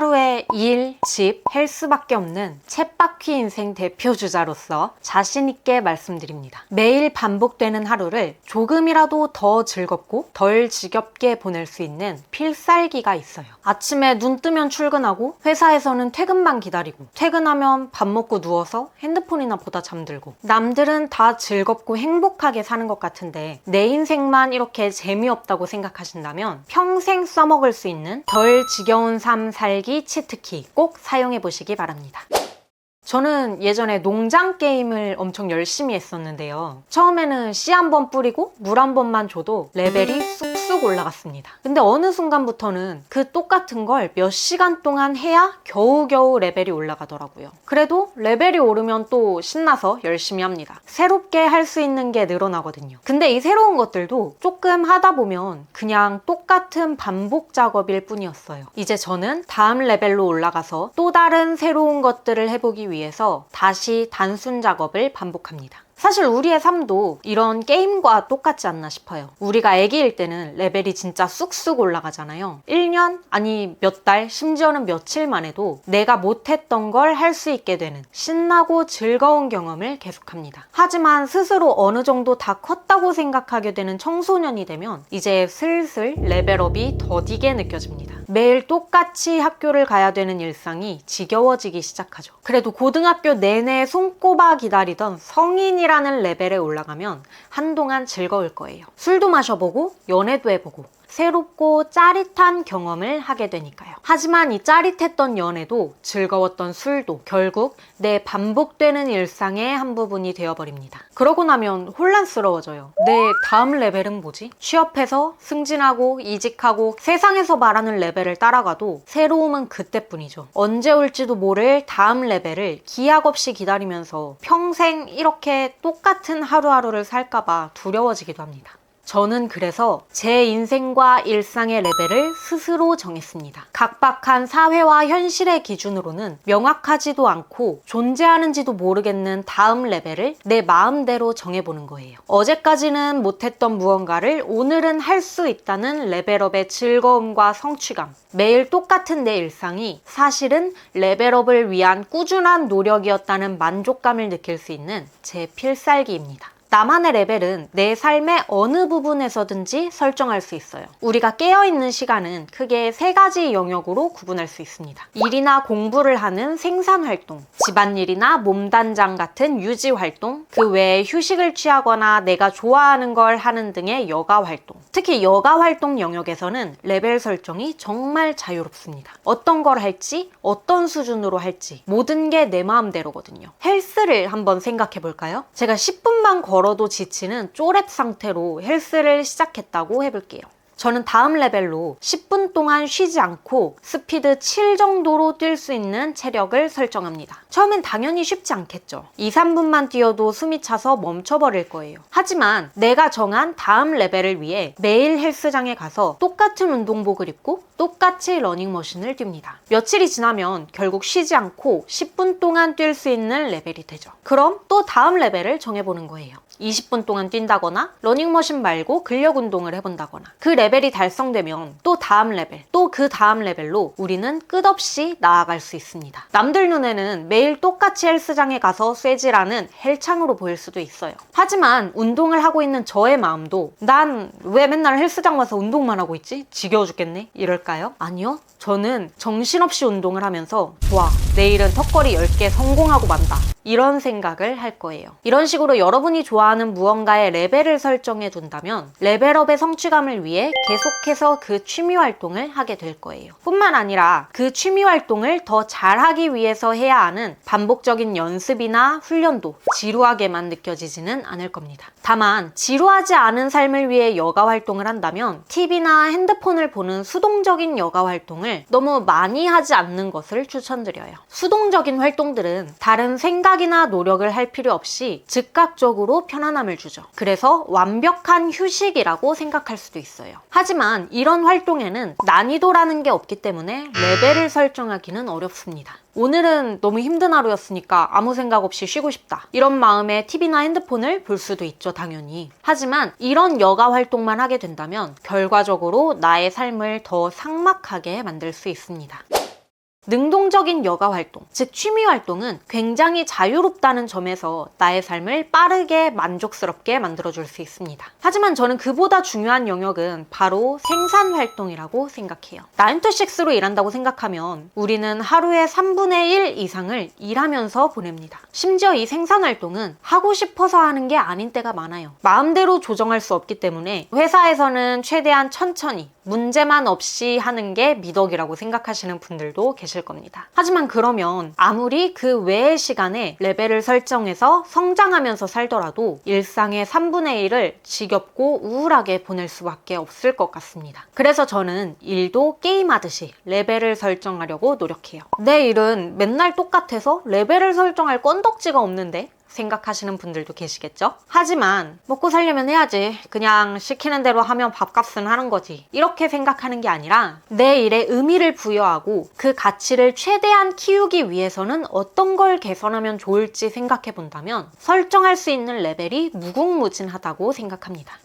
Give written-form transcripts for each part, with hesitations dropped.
하루에 일, 집, 헬스밖에 없는 쳇바퀴 인생 대표주자로서 자신있게 말씀드립니다. 매일 반복되는 하루를 조금이라도 더 즐겁고 덜 지겹게 보낼 수 있는 필살기가 있어요. 아침에 눈 뜨면 출근하고 회사에서는 퇴근만 기다리고 퇴근하면 밥 먹고 누워서 핸드폰이나 보다 잠들고 남들은 다 즐겁고 행복하게 사는 것 같은데 내 인생만 이렇게 재미없다고 생각하신다면 평생 써먹을 수 있는 덜 지겨운 삶 살기 치트키 꼭 사용해 보시기 바랍니다. 저는 예전에 농장 게임을 엄청 열심히 했었는데요. 처음에는 씨 한 번 뿌리고 물 한 번만 줘도 레벨이 쑥쑥 올라갔습니다. 근데 어느 순간부터는 그 똑같은 걸 몇 시간 동안 해야 겨우겨우 레벨이 올라가더라고요. 그래도 레벨이 오르면 또 신나서 열심히 합니다. 새롭게 할 수 있는 게 늘어나거든요. 근데 이 새로운 것들도 조금 하다 보면 그냥 똑같은 반복 작업일 뿐이었어요. 이제 저는 다음 레벨로 올라가서 또 다른 새로운 것들을 해보기 위해서 다시 단순 작업을 반복합니다. 사실 우리의 삶도 이런 게임과 똑같지 않나 싶어요. 우리가 아기일 때는 레벨이 진짜 쑥쑥 올라가잖아요. 1년, 아니 몇 달, 심지어는 며칠만 해도 내가 못했던 걸 할 수 있게 되는 신나고 즐거운 경험을 계속합니다. 하지만 스스로 어느 정도 다 컸다고 생각하게 되는 청소년이 되면 이제 슬슬 레벨업이 더디게 느껴집니다. 매일 똑같이 학교를 가야 되는 일상이 지겨워지기 시작하죠. 그래도 고등학교 내내 손꼽아 기다리던 성인이라는 레벨에 올라가면 한동안 즐거울 거예요. 술도 마셔보고 연애도 해보고 새롭고 짜릿한 경험을 하게 되니까요. 하지만 이 짜릿했던 연애도 즐거웠던 술도 결국 내 반복되는 일상의 한 부분이 되어버립니다. 그러고 나면 혼란스러워져요. 내 다음 레벨은 뭐지? 취업해서 승진하고 이직하고 세상에서 말하는 레벨을 따라가도 새로움은 그때뿐이죠. 언제 올지도 모를 다음 레벨을 기약 없이 기다리면서 평생 이렇게 똑같은 하루하루를 살까봐 두려워지기도 합니다. 저는 그래서 제 인생과 일상의 레벨을 스스로 정했습니다. 각박한 사회와 현실의 기준으로는 명확하지도 않고 존재하는지도 모르겠는 다음 레벨을 내 마음대로 정해보는 거예요. 어제까지는 못했던 무언가를 오늘은 할 수 있다는 레벨업의 즐거움과 성취감. 매일 똑같은 내 일상이 사실은 레벨업을 위한 꾸준한 노력이었다는 만족감을 느낄 수 있는 제 필살기입니다. 나만의 레벨은 내 삶의 어느 부분에서든지 설정할 수 있어요. 우리가 깨어있는 시간은 크게 3가지 영역으로 구분할 수 있습니다. 일이나 공부를 하는 생산활동, 집안일이나 몸단장 같은 유지활동, 그 외에 휴식을 취하거나 내가 좋아하는 걸 하는 등의 여가활동. 특히 여가활동 영역에서는 레벨 설정이 정말 자유롭습니다. 어떤 걸 할지, 어떤 수준으로 할지 모든 게 내 마음대로거든요. 헬스를 한번 생각해 볼까요? 제가 10분만 걸어도 지치는 쪼렙 상태로 헬스를 시작했다고 해볼게요. 저는 다음 레벨로 10분 동안 쉬지 않고 스피드 7 정도로 뛸 수 있는 체력을 설정합니다. 처음엔 당연히 쉽지 않겠죠. 2, 3분만 뛰어도 숨이 차서 멈춰버릴 거예요. 하지만 내가 정한 다음 레벨을 위해 매일 헬스장에 가서 똑같은 운동복을 입고 똑같이 러닝머신을 뜁니다. 며칠이 지나면 결국 쉬지 않고 10분 동안 뛸 수 있는 레벨이 되죠. 그럼 또 다음 레벨을 정해보는 거예요. 20분 동안 뛴다거나 러닝머신 말고 근력 운동을 해본다거나 그 레벨이 달성되면 또 다음 레벨, 또 그 다음 레벨로 우리는 끝없이 나아갈 수 있습니다. 남들 눈에는 매일 똑같이 헬스장에 가서 쇠질하는 헬창으로 보일 수도 있어요. 하지만 운동을 하고 있는 저의 마음도 난 왜 맨날 헬스장 와서 운동만 하고 있지? 지겨워 죽겠네? 이럴까요? 아니요. 저는 정신없이 운동을 하면서 좋아, 내일은 턱걸이 10개 성공하고 만다. 이런 생각을 할 거예요. 이런 식으로 여러분이 좋아하는 무언가의 레벨을 설정해 둔다면 레벨업의 성취감을 위해 계속해서 그 취미 활동을 하게 될 거예요. 뿐만 아니라 그 취미 활동을 더 잘하기 위해서 해야 하는 반복적인 연습이나 훈련도 지루하게만 느껴지지는 않을 겁니다. 다만 지루하지 않은 삶을 위해 여가 활동을 한다면 TV나 핸드폰을 보는 수동적인 여가 활동을 너무 많이 하지 않는 것을 추천드려요. 수동적인 활동들은 다른 생각이나 노력을 할 필요 없이 즉각적으로 편안함을 주죠. 그래서 완벽한 휴식이라고 생각할 수도 있어요. 하지만 이런 활동에는 난이도라는 게 없기 때문에 레벨을 설정하기는 어렵습니다. 오늘은 너무 힘든 하루였으니까 아무 생각 없이 쉬고 싶다. 이런 마음에 TV나 핸드폰을 볼 수도 있죠, 당연히. 하지만 이런 여가 활동만 하게 된다면 결과적으로 나의 삶을 더 삭막하게 만들 수 있습니다. 능동적인 여가 활동, 즉 취미 활동은 굉장히 자유롭다는 점에서 나의 삶을 빠르게 만족스럽게 만들어줄 수 있습니다. 하지만 저는 그보다 중요한 영역은 바로 생산 활동이라고 생각해요. 9to6로 일한다고 생각하면 우리는 하루의 3분의 1 이상을 일하면서 보냅니다. 심지어 이 생산 활동은 하고 싶어서 하는 게 아닌 때가 많아요. 마음대로 조정할 수 없기 때문에 회사에서는 최대한 천천히 문제만 없이 하는 게 미덕이라고 생각하시는 분들도 계실 겁니다. 하지만 그러면 아무리 그 외의 시간에 레벨을 설정해서 성장하면서 살더라도 일상의 3분의 1을 지겹고 우울하게 보낼 수밖에 없을 것 같습니다. 그래서 저는 일도 게임하듯이 레벨을 설정하려고 노력해요. 내 일은 맨날 똑같아서 레벨을 설정할 건덕지가 없는데? 생각하시는 분들도 계시겠죠? 하지만 먹고 살려면 해야지. 그냥 시키는 대로 하면 밥값은 하는 거지. 이렇게 생각하는 게 아니라 내 일에 의미를 부여하고 그 가치를 최대한 키우기 위해서는 어떤 걸 개선하면 좋을지 생각해 본다면 설정할 수 있는 레벨이 무궁무진하다고 생각합니다.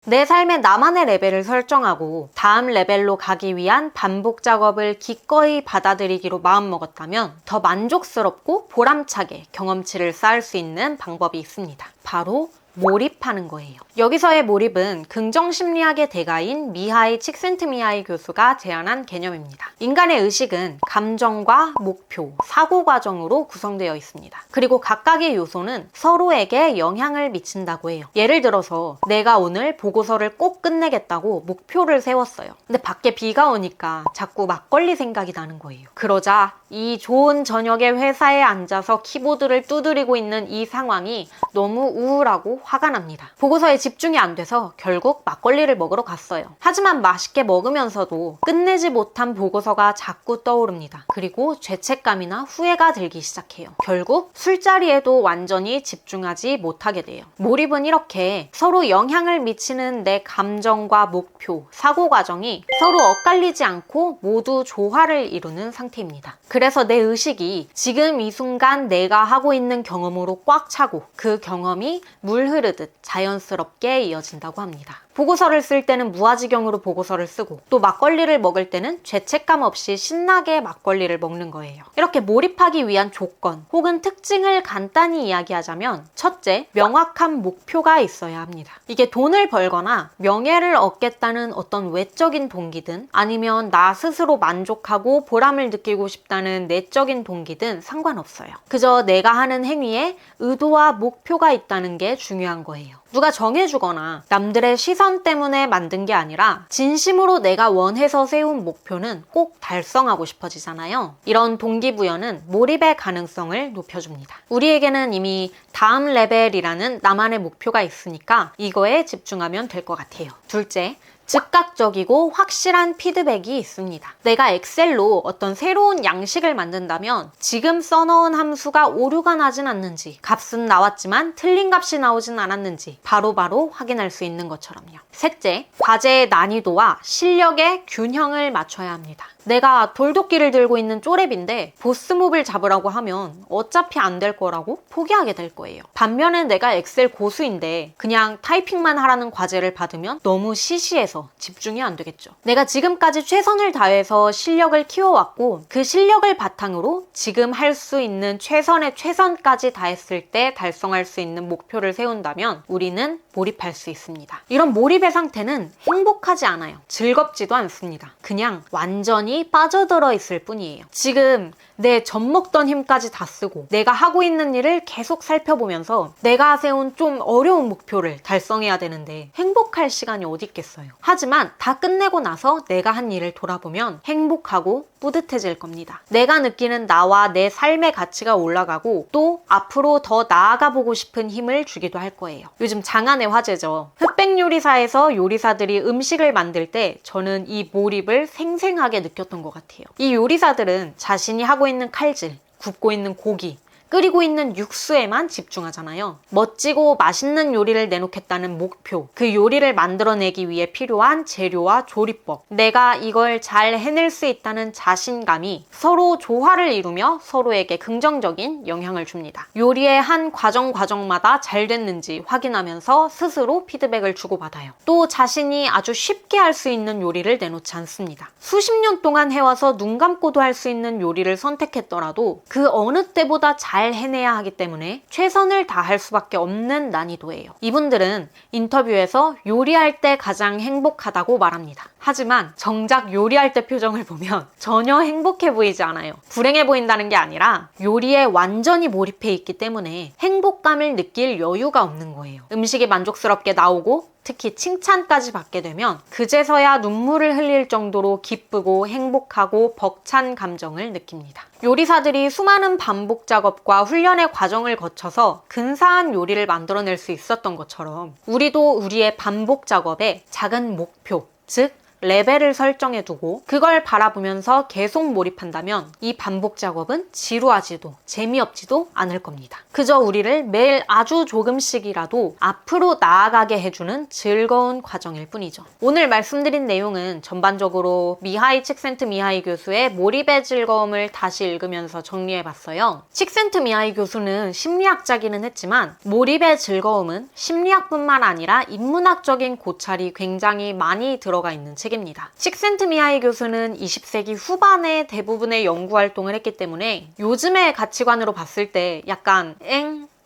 내 삶의 나만의 레벨을 설정하고 다음 레벨로 가기 위한 반복 작업을 기꺼이 받아들이기로 마음먹었다면 더 만족스럽고 보람차게 경험치를 쌓을 수 있는 방법이 있습니다. 바로 몰입하는 거예요. 여기서의 몰입은 긍정심리학의 대가인 미하이 칙센트미하이 교수가 제안한 개념입니다. 인간의 의식은 감정과 목표, 사고 과정으로 구성되어 있습니다. 그리고 각각의 요소는 서로에게 영향을 미친다고 해요. 예를 들어서 내가 오늘 보고서를 꼭 끝내겠다고 목표를 세웠어요. 근데 밖에 비가 오니까 자꾸 막걸리 생각이 나는 거예요. 그러자 이 좋은 저녁에 회사에 앉아서 키보드를 두드리고 있는 이 상황이 너무 우울하고 화가 납니다. 보고서에 집중이 안 돼서 결국 막걸리를 먹으러 갔어요. 하지만 맛있게 먹으면서도 끝내지 못한 보고서가 자꾸 떠오릅니다. 그리고 죄책감이나 후회가 들기 시작해요. 결국 술자리에도 완전히 집중하지 못하게 돼요. 몰입은 이렇게 서로 영향을 미치는 내 감정과 목표, 사고 과정이 서로 엇갈리지 않고 모두 조화를 이루는 상태입니다. 그래서 내 의식이 지금 이 순간 내가 하고 있는 경험으로 꽉 차고 그 경험이 물 흐르듯 자연스럽게 이어진다고 합니다. 보고서를 쓸 때는 무아지경으로 보고서를 쓰고 또 막걸리를 먹을 때는 죄책감 없이 신나게 막걸리를 먹는 거예요. 이렇게 몰입하기 위한 조건 혹은 특징을 간단히 이야기하자면 첫째, 명확한 목표가 있어야 합니다. 이게 돈을 벌거나 명예를 얻겠다는 어떤 외적인 동기든 아니면 나 스스로 만족하고 보람을 느끼고 싶다는 내적인 동기든 상관없어요. 그저 내가 하는 행위에 의도와 목표가 있다는 게 중요한 거예요. 누가 정해주거나 남들의 시선 때문에 만든 게 아니라 진심으로 내가 원해서 세운 목표는 꼭 달성하고 싶어지잖아요. 이런 동기부여는 몰입의 가능성을 높여줍니다. 우리에게는 이미 다음 레벨이라는 나만의 목표가 있으니까 이거에 집중하면 될 것 같아요. 둘째, 즉각적이고 확실한 피드백이 있습니다. 내가 엑셀로 어떤 새로운 양식을 만든다면 지금 써놓은 함수가 오류가 나진 않는지, 값은 나왔지만 틀린 값이 나오진 않았는지 바로바로 확인할 수 있는 것처럼요. 셋째, 과제의 난이도와 실력의 균형을 맞춰야 합니다. 내가 돌도끼를 들고 있는 쪼렙인데 보스몹을 잡으라고 하면 어차피 안 될 거라고 포기하게 될 거예요. 반면에 내가 엑셀 고수인데 그냥 타이핑만 하라는 과제를 받으면 너무 시시해서 집중이 안 되겠죠. 내가 지금까지 최선을 다해서 실력을 키워왔고 그 실력을 바탕으로 지금 할 수 있는 최선의 최선까지 다했을 때 달성할 수 있는 목표를 세운다면 우리는 몰입할 수 있습니다. 이런 몰입의 상태는 행복하지 않아요. 즐겁지도 않습니다. 그냥 완전히 빠져들어 있을 뿐이에요. 지금 내 젖먹던 힘까지 다 쓰고 내가 하고 있는 일을 계속 살펴보면서 내가 세운 좀 어려운 목표를 달성해야 되는데 행복할 시간이 어디 있겠어요. 하지만 다 끝내고 나서 내가 한 일을 돌아보면 행복하고 뿌듯해질 겁니다. 내가 느끼는 나와 내 삶의 가치가 올라가고 또 앞으로 더 나아가 보고 싶은 힘을 주기도 할 거예요. 요즘 장안의 화제죠. 흑백 요리사에서 요리사들이 음식을 만들 때 저는 이 몰입을 생생하게 느꼈던 것 같아요. 이 요리사들은 자신이 하고 있는 칼질, 굽고 있는 고기, 끓이고 있는 육수에만 집중하잖아요. 멋지고 맛있는 요리를 내놓겠다는 목표, 그 요리를 만들어내기 위해 필요한 재료와 조리법, 내가 이걸 잘 해낼 수 있다는 자신감이 서로 조화를 이루며 서로에게 긍정적인 영향을 줍니다. 요리의 한 과정마다 잘 됐는지 확인하면서 스스로 피드백을 주고받아요. 또 자신이 아주 쉽게 할 수 있는 요리를 내놓지 않습니다. 수십 년 동안 해와서 눈 감고도 할 수 있는 요리를 선택했더라도 그 어느 때보다 잘 해내야 하기 때문에 최선을 다할 수밖에 없는 난이도예요. 이분들은 인터뷰에서 요리할 때 가장 행복하다고 말합니다. 하지만 정작 요리할 때 표정을 보면 전혀 행복해 보이지 않아요. 불행해 보인다는 게 아니라 요리에 완전히 몰입해 있기 때문에 행복감을 느낄 여유가 없는 거예요. 음식이 만족스럽게 나오고 특히 칭찬까지 받게 되면 그제서야 눈물을 흘릴 정도로 기쁘고 행복하고 벅찬 감정을 느낍니다. 요리사들이 수많은 반복 작업과 훈련의 과정을 거쳐서 근사한 요리를 만들어낼 수 있었던 것처럼 우리도 우리의 반복 작업에 작은 목표, 즉 레벨을 설정해 두고 그걸 바라보면서 계속 몰입한다면 이 반복 작업은 지루하지도 재미없지도 않을 겁니다. 그저 우리를 매일 아주 조금씩이라도 앞으로 나아가게 해주는 즐거운 과정일 뿐이죠. 오늘 말씀드린 내용은 전반적으로 칙센트미하이 교수의 몰입의 즐거움을 다시 읽으면서 정리해봤어요. 칙센트미하이 교수는 심리학자기는 했지만 몰입의 즐거움은 심리학뿐만 아니라 인문학적인 고찰이 굉장히 많이 들어가 있는 책입니다. 칙센트미하이 교수는 20세기 후반에 대부분의 연구 활동을 했기 때문에 요즘의 가치관으로 봤을 때 약간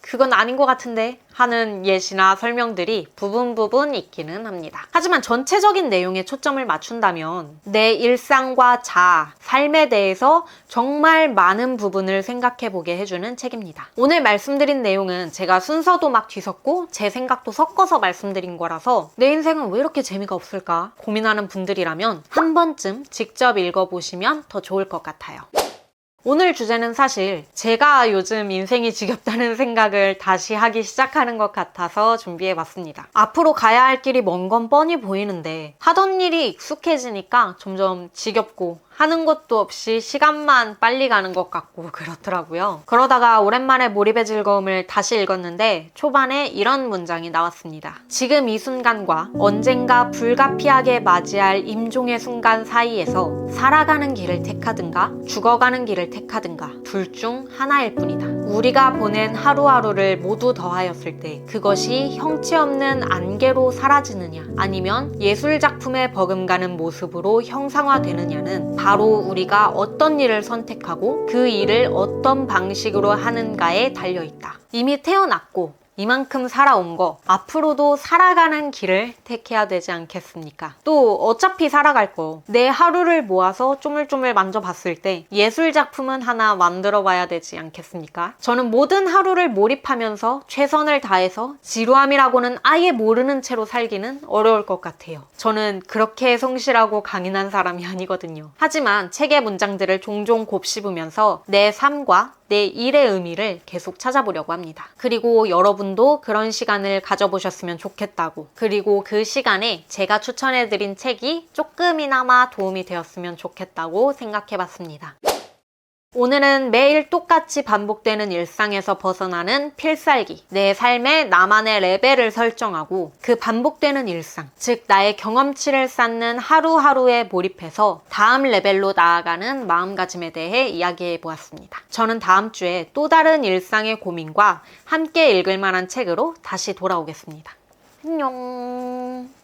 그건 아닌 것 같은데 하는 예시나 설명들이 부분 있기는 합니다. 하지만 전체적인 내용에 초점을 맞춘다면 내 일상과 자아, 삶에 대해서 정말 많은 부분을 생각해보게 해주는 책입니다. 오늘 말씀드린 내용은 제가 순서도 막 뒤섞고 제 생각도 섞어서 말씀드린 거라서 내 인생은 왜 이렇게 재미가 없을까 고민하는 분들이라면 한 번쯤 직접 읽어보시면 더 좋을 것 같아요. 오늘 주제는 사실 제가 요즘 인생이 지겹다는 생각을 다시 하기 시작하는 것 같아서 준비해봤습니다. 앞으로 가야 할 길이 먼 건 뻔히 보이는데 하던 일이 익숙해지니까 점점 지겹고 하는 것도 없이 시간만 빨리 가는 것 같고 그렇더라고요. 그러다가 오랜만에 몰입의 즐거움을 다시 읽었는데 초반에 이런 문장이 나왔습니다. 지금 이 순간과 언젠가 불가피하게 맞이할 임종의 순간 사이에서 살아가는 길을 택하든가 죽어가는 길을 택하든가 둘 중 하나일 뿐이다. 우리가 보낸 하루하루를 모두 더하였을 때 그것이 형체 없는 안개로 사라지느냐 아니면 예술작품에 버금가는 모습으로 형상화되느냐는 바로 우리가 어떤 일을 선택하고 그 일을 어떤 방식으로 하는가에 달려있다. 이미 태어났고 이만큼 살아온 거 앞으로도 살아가는 길을 택해야 되지 않겠습니까? 또 어차피 살아갈 거 내 하루를 모아서 쪼물쪼물 만져봤을 때 예술작품은 하나 만들어 봐야 되지 않겠습니까? 저는 모든 하루를 몰입하면서 최선을 다해서 지루함이라고는 아예 모르는 채로 살기는 어려울 것 같아요. 저는 그렇게 성실하고 강인한 사람이 아니거든요. 하지만 책의 문장들을 종종 곱씹으면서 내 삶과 내 일의 의미를 계속 찾아보려고 합니다. 그리고 여러분도 그런 시간을 가져보셨으면 좋겠다고, 그리고 그 시간에 제가 추천해드린 책이 조금이나마 도움이 되었으면 좋겠다고 생각해봤습니다. 오늘은 매일 똑같이 반복되는 일상에서 벗어나는 필살기, 내 삶에 나만의 레벨을 설정하고 그 반복되는 일상, 즉 나의 경험치를 쌓는 하루하루에 몰입해서 다음 레벨로 나아가는 마음가짐에 대해 이야기해 보았습니다. 저는 다음 주에 또 다른 일상의 고민과 함께 읽을 만한 책으로 다시 돌아오겠습니다. 안녕.